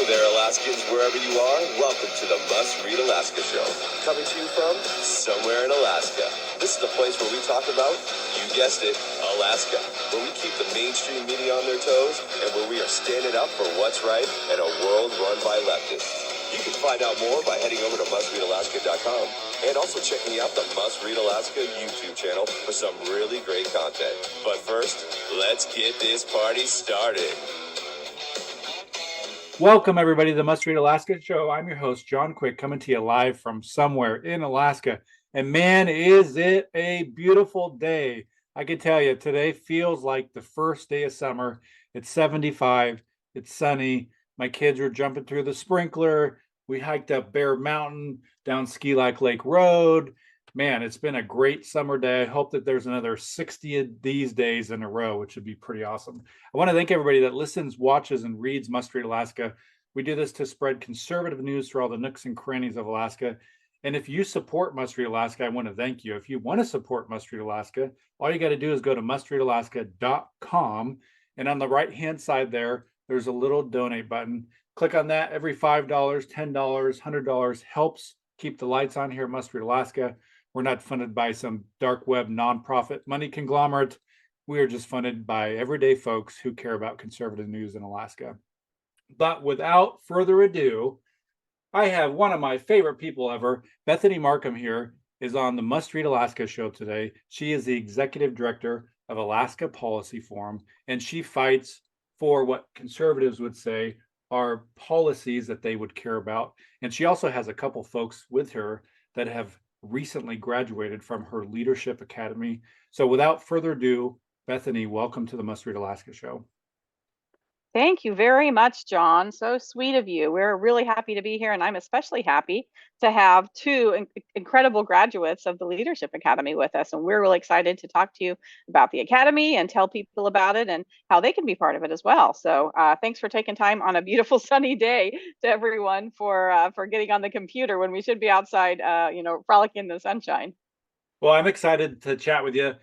there, Alaskans, wherever you are. Welcome to the Must Read Alaska Show. Coming to you from somewhere in Alaska. This is the place where we talk about, you guessed it, Alaska. Where we keep the mainstream media on their toes and where we are standing up for what's right in a world run by leftists. You can find out more by heading over to mustreadalaska.com and also checking out the Must Read Alaska YouTube channel for some really great content. But first, let's get this party started. Welcome, everybody, to the Must Read Alaska Show. I'm your host, John Quick, coming to you live from somewhere in Alaska. And man, is it a beautiful day. I can tell you, today feels like the first day of summer. It's 75. It's sunny. My kids are jumping through the sprinkler. We hiked up Bear Mountain, down Ski Lake Road. Man, it's been a great summer day. I hope that there's another 60 of these days in a row, which would be pretty awesome. I want to thank everybody that listens, watches, and reads Must Read Alaska. We do this to spread conservative news for all the nooks and crannies of Alaska. And if you support Must Read Alaska, I want to thank you. If you want to support Must Read Alaska, all you got to do is go to mustreadalaska.com. And on the right-hand side there, there's a little donate button. Click on that. Every $5, $10, $100 helps keep the lights on here at Must Read Alaska. We're not funded by some dark web nonprofit money conglomerate. We are just funded by everyday folks who care about conservative news in Alaska. But without further ado, I have one of my favorite people ever. Bethany Marcum here is on the Must Read Alaska show today. She is the executive director of Alaska Policy Forum, and she fights for what conservatives would say are policies that they would care about. And she also has a couple folks with her that have recently graduated from her leadership academy. So without further ado, Bethany, welcome to the Must Read Alaska show. Thank you very much, John. So sweet of you. We're really happy to be here, and I'm especially happy to have two incredible graduates of the Leadership Academy with us. And we're really excited to talk to you about the Academy and tell people about it and how they can be part of it as well. So thanks for taking time on a beautiful sunny day to everyone for getting on the computer when we should be outside, frolicking in the sunshine. Well, I'm excited to chat with you.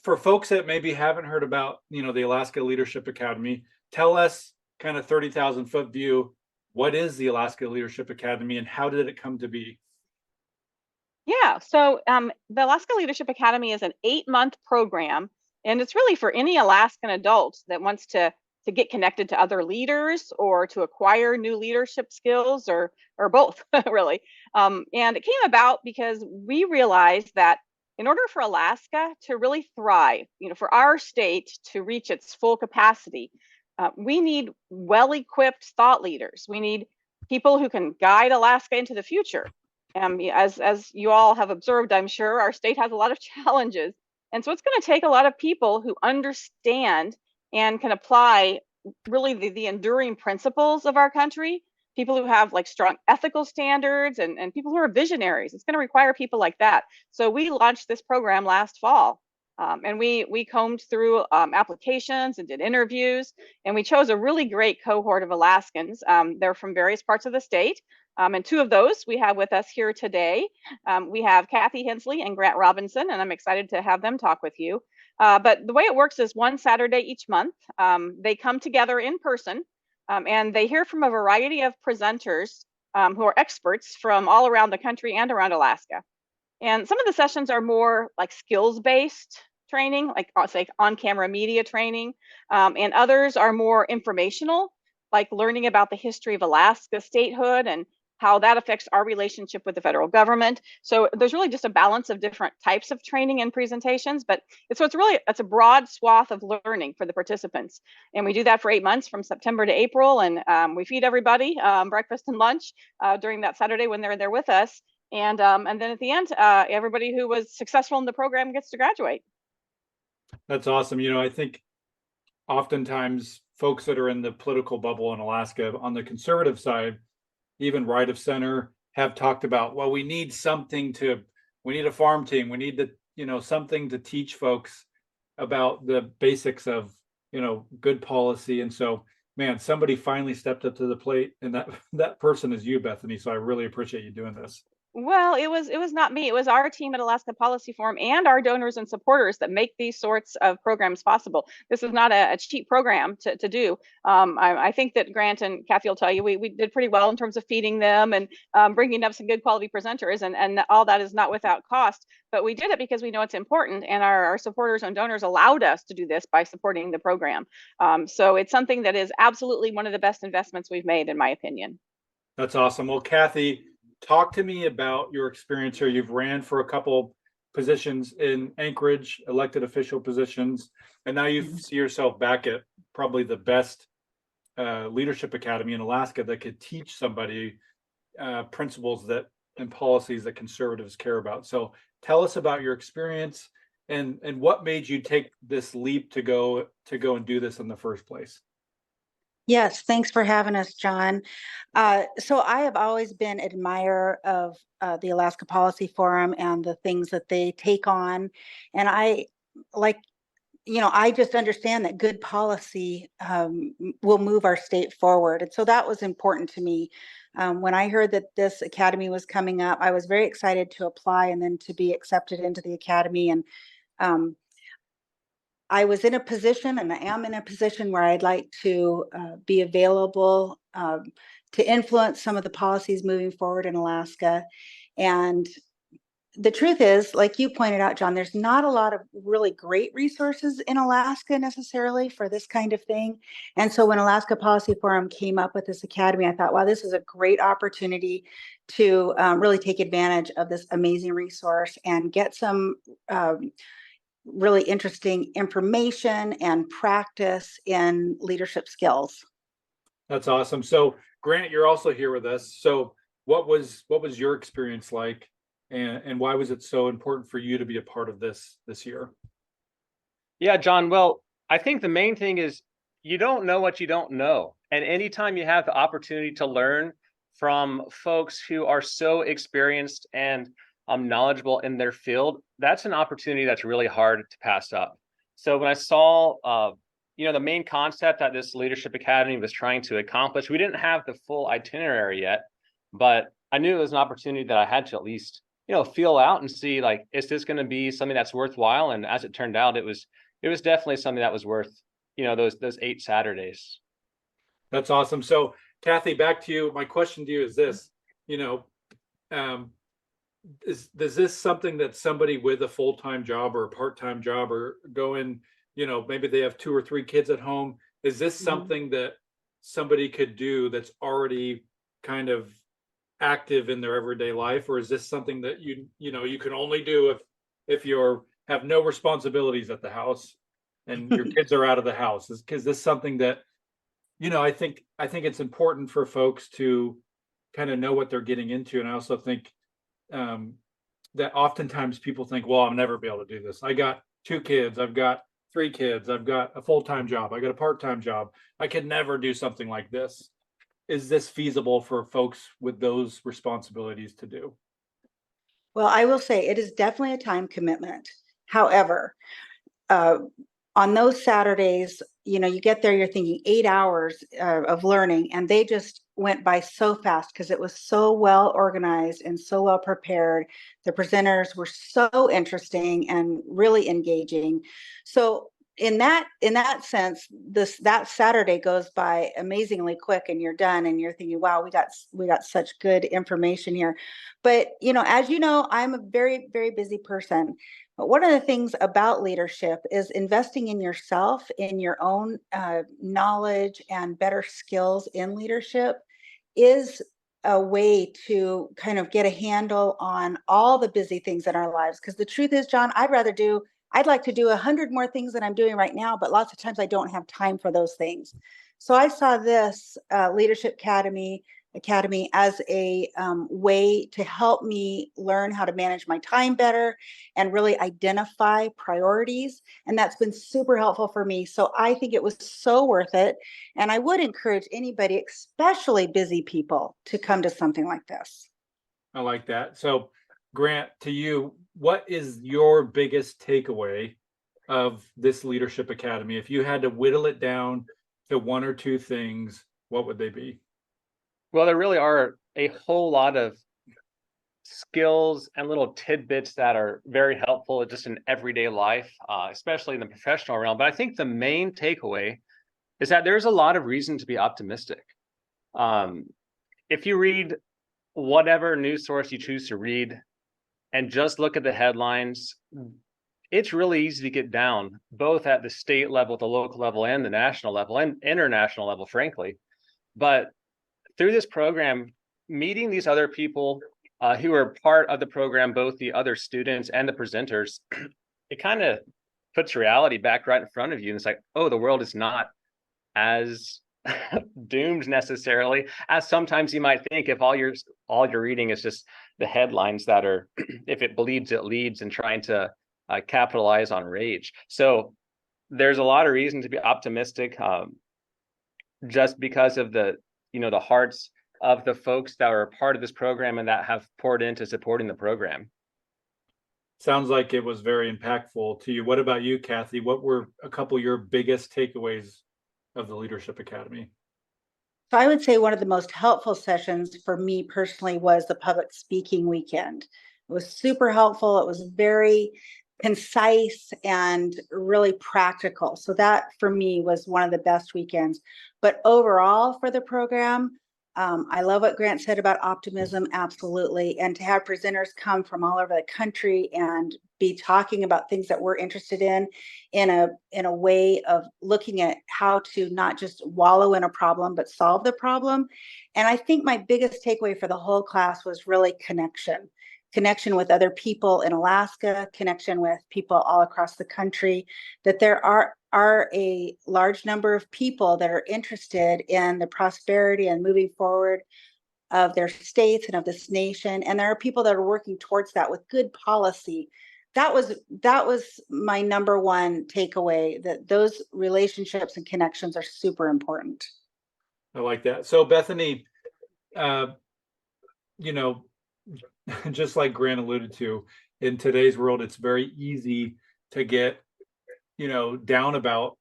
For folks that maybe haven't heard about, the Alaska Leadership Academy, tell us, kind of 30,000 foot view, what is the Alaska Leadership Academy and how did it come to be? Yeah, so the Alaska Leadership Academy is an 8-month program, and it's really for any Alaskan adult that wants to get connected to other leaders or to acquire new leadership skills or both, really. And it came about because we realized that in order for Alaska to really thrive, for our state to reach its full capacity, we need well-equipped thought leaders. We need people who can guide Alaska into the future. As you all have observed, I'm sure our state has a lot of challenges. And so it's going to take a lot of people who understand and can apply really the enduring principles of our country, people who have like strong ethical standards and people who are visionaries. It's going to require people like that. So we launched this program last fall. And we combed through applications and did interviews, and we chose a really great cohort of Alaskans. They're from various parts of the state, and two of those we have with us here today. We have Kathy Hensley and Grant Robinson, and I'm excited to have them talk with you. But the way it works is one Saturday each month. They come together in person, and they hear from a variety of presenters who are experts from all around the country and around Alaska. And some of the sessions are more like skills-based training, like say on-camera media training, and others are more informational, like learning about the history of Alaska statehood and how that affects our relationship with the federal government. So there's really just a balance of different types of training and presentations, but it's a broad swath of learning for the participants. And we do that for 8 months from September to April, and we feed everybody breakfast and lunch during that Saturday when they're there with us. And then at the end, everybody who was successful in the program gets to graduate. That's awesome. I think oftentimes folks that are in the political bubble in Alaska on the conservative side, even right of center, have talked about, well, we need a farm team. We need something to teach folks about the basics of, good policy. And so, man, somebody finally stepped up to the plate, and that person is you, Bethany. So I really appreciate you doing this. Well, it was not me. It was our team at Alaska Policy Forum and our donors and supporters that make these sorts of programs possible. This is not a cheap program to do. I think that Grant and Kathy will tell you we did pretty well in terms of feeding them and bringing up some good quality presenters, and all that is not without cost. But we did it because we know it's important, and our supporters and donors allowed us to do this by supporting the program. So it's something that is absolutely one of the best investments we've made, in my opinion. That's awesome. Well, Kathy, talk to me about your experience here. You've ran for a couple positions in Anchorage, elected official positions, and now you see yourself back at probably the best leadership academy in Alaska that could teach somebody principles that and policies that conservatives care about. So tell us about your experience and what made you take this leap to go and do this in the first place. Yes, thanks for having us, John. So I have always been admirer of the Alaska Policy Forum and the things that they take on. And I like, I just understand that good policy will move our state forward. And so that was important to me. When I heard that this academy was coming up, I was very excited to apply and then to be accepted into the academy. And um, I was in a position, and I am in a position where I'd like to be available to influence some of the policies moving forward in Alaska. And the truth is, like you pointed out, John, there's not a lot of really great resources in Alaska necessarily for this kind of thing. And so when Alaska Policy Forum came up with this academy, I thought, wow, this is a great opportunity to really take advantage of this amazing resource and get some really interesting information and practice in leadership skills. That's awesome. So Grant, you're also here with us. So what was your experience like, and why was it so important for you to be a part of this year? Yeah, John. Well, I think the main thing is you don't know what you don't know. And anytime you have the opportunity to learn from folks who are so experienced and knowledgeable in their field, that's an opportunity that's really hard to pass up. So when I saw, the main concept that this Leadership Academy was trying to accomplish, we didn't have the full itinerary yet, but I knew it was an opportunity that I had to at least, feel out and see, like, is this going to be something that's worthwhile? And as it turned out, it was definitely something that was worth, those 8 Saturdays. That's awesome. So Kathy, back to you. My question to you is this, is this something that somebody with a full-time job or a part-time job or going, maybe they have 2 or 3 kids at home, is this something that somebody could do that's already kind of active in their everyday life? Or is this something that you can only do if you have no responsibilities at the house and your kids are out of the house? Is this something that I think it's important for folks to kind of know what they're getting into. And I also think that oftentimes people think, well, I'll never be able to do this. I got 2 kids, I've got 3 kids, I've got a full-time job, I got a part-time job, I could never do something like this. Is this feasible for folks with those responsibilities to do? Well, I will say it is definitely a time commitment. However, on those Saturdays, you get there, you're thinking 8 hours of learning, and they just went by so fast because it was so well organized and so well prepared. The presenters were so interesting and really engaging. So in that sense, that Saturday goes by amazingly quick, and you're done, and you're thinking, wow, we got such good information here. But as you know, I'm a very, very busy person. But one of the things about leadership is investing in yourself, in your own knowledge and better skills in leadership is a way to kind of get a handle on all the busy things in our lives. Because the truth is, John, I'd like to do 100 more things than I'm doing right now, but lots of times I don't have time for those things. So I saw this Leadership Academy as a way to help me learn how to manage my time better and really identify priorities. And that's been super helpful for me. So I think it was so worth it. And I would encourage anybody, especially busy people, to come to something like this. I like that. So Grant, to you, what is your biggest takeaway of this Leadership Academy? If you had to whittle it down to 1 or 2 things, what would they be? Well, there really are a whole lot of skills and little tidbits that are very helpful just in everyday life, especially in the professional realm. But I think the main takeaway is that there's a lot of reason to be optimistic. If you read whatever news source you choose to read and just look at the headlines, it's really easy to get down, both at the state level, the local level, and the national level, and international level, frankly. But through this program, meeting these other people who are part of the program, both the other students and the presenters, it kind of puts reality back right in front of you. And it's like, oh, the world is not as doomed necessarily as sometimes you might think, if all you're reading is just the headlines that are, if it bleeds, it leads, and trying to capitalize on rage. So there's a lot of reason to be optimistic, just because of the hearts of the folks that are part of this program and that have poured into supporting the program. Sounds like it was very impactful to you. What about you, Kathy? What were a couple of your biggest takeaways of the Leadership Academy? So I would say one of the most helpful sessions for me personally was the public speaking weekend. It was super helpful. It was very concise and really practical. So that for me was one of the best weekends. But overall for the program, I love what Grant said about optimism, absolutely. And to have presenters come from all over the country and be talking about things that we're interested in a way of looking at how to not just wallow in a problem, but solve the problem. And I think my biggest takeaway for the whole class was really connection with other people in Alaska, connection with people all across the country, that there are a large number of people that are interested in the prosperity and moving forward of their states and of this nation. And there are people that are working towards that with good policy. That was my number one takeaway, that those relationships and connections are super important. I like that. So Bethany, just like Grant alluded to, in today's world, it's very easy to get, down about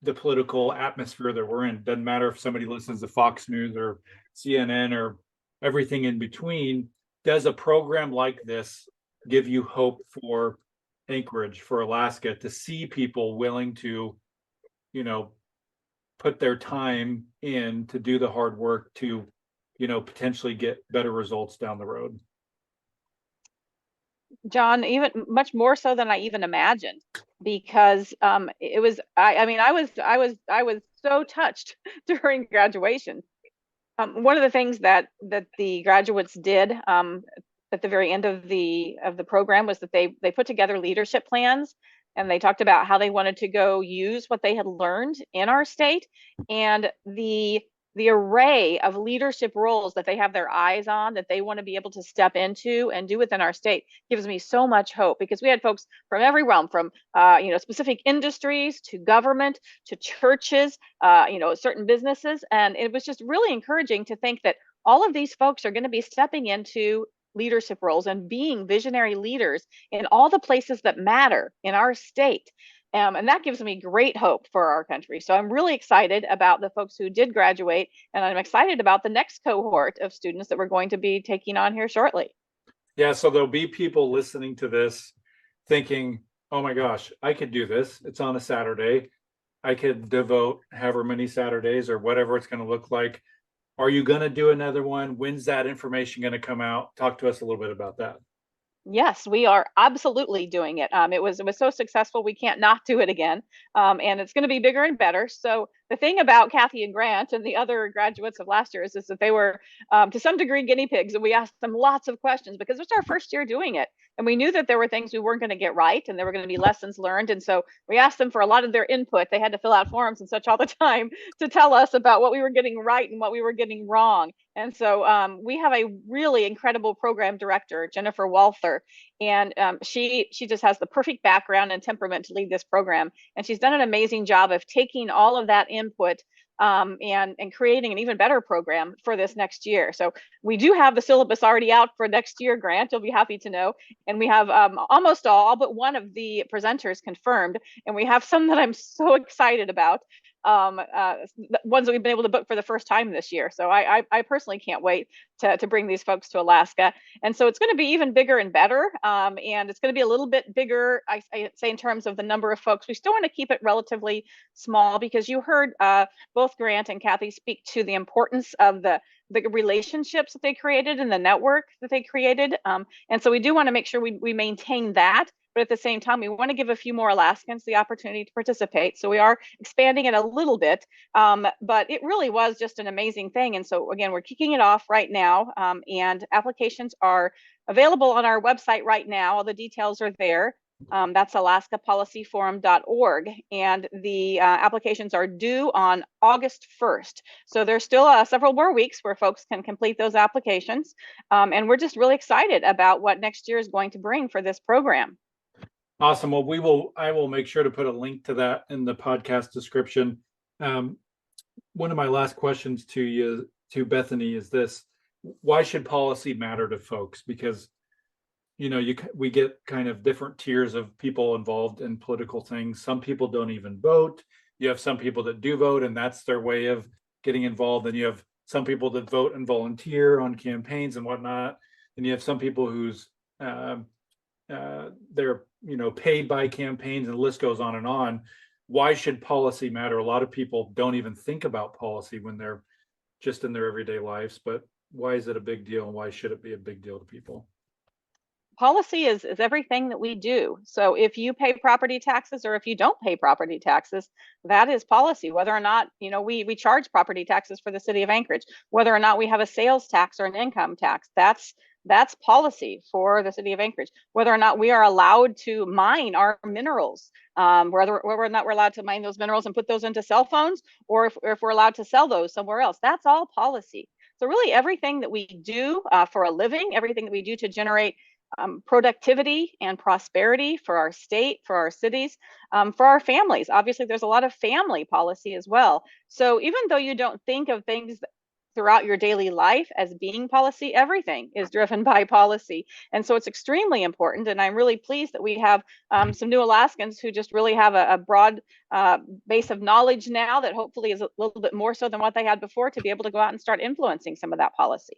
the political atmosphere that we're in. Doesn't matter if somebody listens to Fox News or CNN or everything in between. Does a program like this give you hope for Anchorage, for Alaska, to see people willing to, put their time in to do the hard work to, potentially get better results down the road? John, even much more so than I even imagined, because it was, I was so touched during graduation. One of the things that the graduates did at the very end of the program was that they put together leadership plans, and they talked about how they wanted to go use what they had learned in our state, and the array of leadership roles that they have their eyes on, that they want to be able to step into and do within our state, gives me so much hope, because we had folks from every realm, from specific industries to government to churches, certain businesses, and it was just really encouraging to think that all of these folks are going to be stepping into leadership roles and being visionary leaders in all the places that matter in our state. And that gives me great hope for our country. So I'm really excited about the folks who did graduate, and I'm excited about the next cohort of students that we're going to be taking on here shortly. Yeah, so there'll be people listening to this thinking, oh my gosh, I could do this. It's on a Saturday. I could devote however many Saturdays or whatever it's going to look like. Are you going to do another one? When's that information going to come out? Talk to us a little bit about that. Yes, we are absolutely doing it. It was so successful, we can't not do it again. And it's going to be bigger and better. So the thing about Kathy and Grant and the other graduates of last year is that they were, to some degree, guinea pigs, and we asked them lots of questions because it was our first year doing it. And we knew that there were things we weren't going to get right, and there were going to be lessons learned. And so we asked them for a lot of their input. They had to fill out forms and such all the time to tell us about what we were getting right and what we were getting wrong. And so we have a really incredible program director, Jennifer Walther, and she just has the perfect background and temperament to lead this program. And she's done an amazing job of taking all of that input and creating an even better program for this next year. So we do have the syllabus already out for next year, Grant, you'll be happy to know. And we have almost all but one of the presenters confirmed. And we have some that I'm so excited about. ones that we've been able to book for the first time this year. So I personally can't wait to bring these folks to Alaska. And so it's going to be even bigger and better. And it's going to be a little bit bigger, I say, in terms of the number of folks. We still want to keep it relatively small, because you heard both Grant and Kathy speak to the importance of the relationships that they created and the network that they created. And so we do want to make sure we maintain that. But at the same time, we want to give a few more Alaskans the opportunity to participate. So we are expanding it a little bit, but it really was just an amazing thing. And so again, we're kicking it off right now, and applications are available on our website right now. All the details are there. That's alaskapolicyforum.org, and the applications are due on August 1st. So there's still several more weeks where folks can complete those applications, and we're just really excited about what next year is going to bring for this program. Awesome. Well, I will make sure to put a link to that in the podcast description. One of my last questions to Bethany, is this: why should policy matter to folks? Because, we get kind of different tiers of people involved in political things. Some people don't even vote. You have some people that do vote, and that's their way of getting involved. And you have some people that vote and volunteer on campaigns and whatnot. And you have some people who's they're paid by campaigns, and the list goes on and on. Why should policy matter? A lot of people don't even think about policy when they're just in their everyday lives, but why is it a big deal, and why should it be a big deal to people? Policy is everything that we do. So if you pay property taxes, or if you don't pay property taxes, that is policy. Whether or not, we charge property taxes for the city of Anchorage, whether or not we have a sales tax or an income tax, that's policy for the city of Anchorage. Whether or not we are allowed to mine our minerals, whether or not we're allowed to mine those minerals and put those into cell phones, or if we're allowed to sell those somewhere else, that's all policy. So really everything that we do for a living, everything that we do to generate productivity and prosperity for our state, for our cities, for our families. Obviously, there's a lot of family policy as well. So even though you don't think of things throughout your daily life as being policy, everything is driven by policy. And so it's extremely important. And I'm really pleased that we have some new Alaskans who just really have a broad base of knowledge now, that hopefully is a little bit more so than what they had before, to be able to go out and start influencing some of that policy.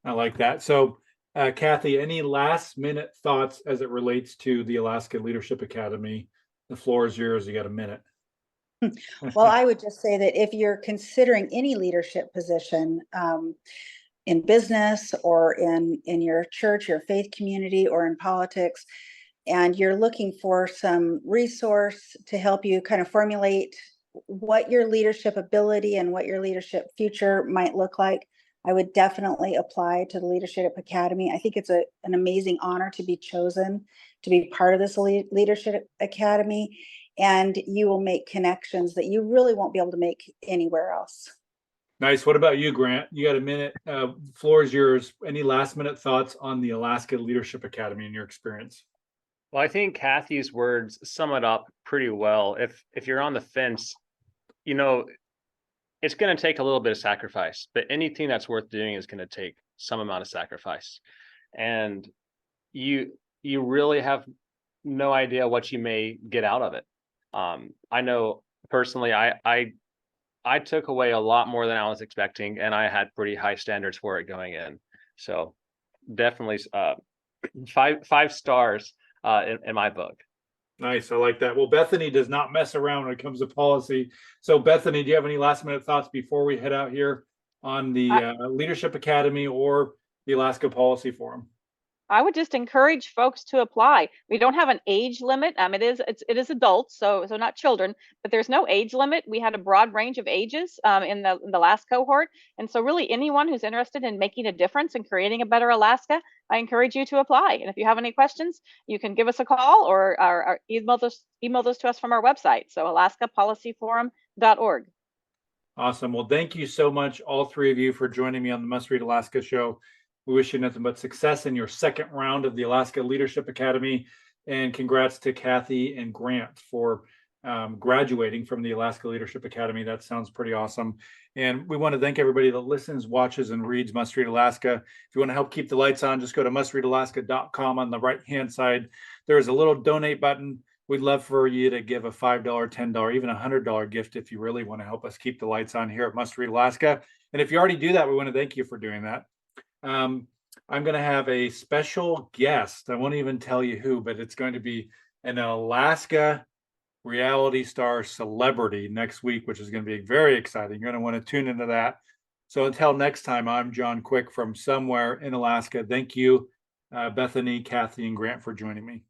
I like that. So Kathy, any last minute thoughts as it relates to the Alaska Leadership Academy? The floor is yours. You got a minute. Well, I would just say that if you're considering any leadership position in business, or in your church, your faith community, or in politics, and you're looking for some resource to help you kind of formulate what your leadership ability and what your leadership future might look like, I would definitely apply to the Leadership Academy. I think it's an amazing honor to be chosen to be part of this Leadership Academy, and you will make connections that you really won't be able to make anywhere else. Nice. What about you, Grant? You got a minute. Floor is yours. Any last minute thoughts on the Alaska Leadership Academy in your experience? Well, I think Kathy's words sum it up pretty well. If you're on the fence, it's going to take a little bit of sacrifice, but anything that's worth doing is going to take some amount of sacrifice. And you really have no idea what you may get out of it. I know personally, I took away a lot more than I was expecting, and I had pretty high standards for it going in. So definitely 5 stars in my book. Nice. I like that. Well, Bethany does not mess around when it comes to policy. So Bethany, do you have any last minute thoughts before we head out here on the Leadership Academy or the Alaska Policy Forum? I would just encourage folks to apply. We don't have an age limit. It is adults, so not children, but there's no age limit. We had a broad range of ages in the last cohort, and so really anyone who's interested in making a difference and creating a better Alaska, I encourage you to apply. And if you have any questions, you can give us a call or email those to us from our website. So alaskapolicyforum.org. Awesome. Well, thank you so much, all three of you, for joining me on the Must Read Alaska show. We wish you nothing but success in your second round of the Alaska Leadership Academy. And congrats to Kathy and Grant for graduating from the Alaska Leadership Academy. That sounds pretty awesome. And we want to thank everybody that listens, watches, and reads Must Read Alaska. If you want to help keep the lights on, just go to mustreadalaska.com. On the right-hand side, there is a little donate button. we'd love for you to give a $5, $10, even $100 gift if you really want to help us keep the lights on here at Must Read Alaska. And if you already do that, we want to thank you for doing that. I'm going to have a special guest. I won't even tell you who, but it's going to be an Alaska reality star celebrity next week, which is going to be very exciting. You're going to want to tune into that. So until next time, I'm John Quick from somewhere in Alaska. Thank you, Bethany, Kathy, and Grant for joining me.